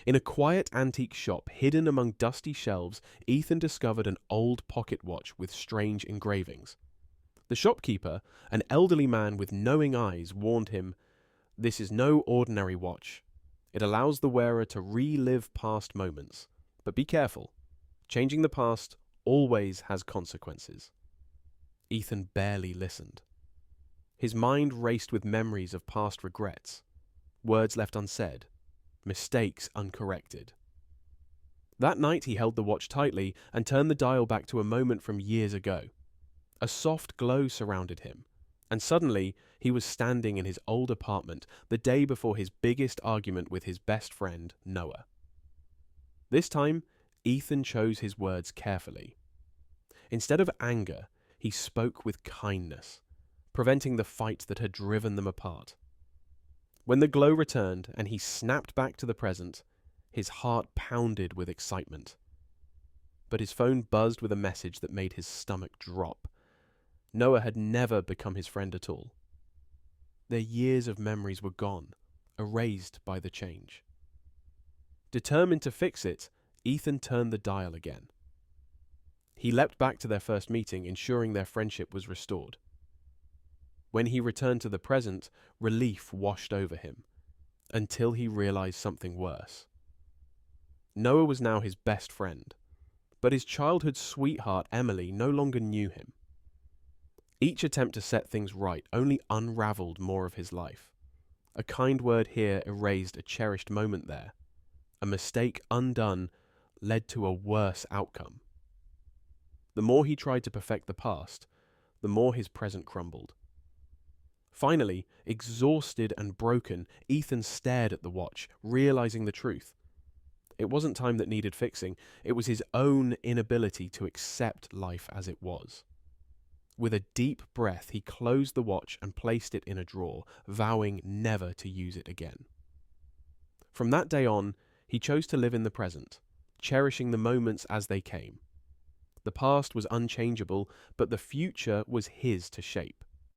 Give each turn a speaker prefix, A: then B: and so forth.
A: In a quiet antique shop hidden among dusty shelves, Ethan discovered an old pocket watch with strange engravings. The shopkeeper, an elderly man with knowing eyes, warned him, "This is no ordinary watch. It allows the wearer to relive past moments. But be careful. Changing the past always has consequences." Ethan barely listened. His mind raced with memories of past regrets, words left unsaid, mistakes uncorrected. That night he held the watch tightly and turned the dial back to a moment from years ago. A soft glow surrounded him, and suddenly he was standing in his old apartment the day before his biggest argument with his best friend, Noah. This time, Ethan chose his words carefully. Instead of anger, he spoke with kindness, preventing the fight that had driven them apart. When the glow returned and he snapped back to the present, his heart pounded with excitement. But his phone buzzed with a message that made his stomach drop. Noah had never become his friend at all. Their years of memories were gone, erased by the change. Determined to fix it, Ethan turned the dial again. He leapt back to their first meeting, ensuring their friendship was restored. When he returned to the present, relief washed over him, until he realized something worse. Noah was now his best friend, but his childhood sweetheart, Emily, no longer knew him. Each attempt to set things right only unraveled more of his life. A kind word here erased a cherished moment there. A mistake undone led to a worse outcome. The more he tried to perfect the past, the more his present crumbled. Finally, exhausted and broken, Ethan stared at the watch, realizing the truth. It wasn't time that needed fixing, it was his own inability to accept life as it was. With a deep breath, he closed the watch and placed it in a drawer, vowing never to use it again. From that day on, he chose to live in the present, cherishing the moments as they came. The past was unchangeable, but the future was his to shape.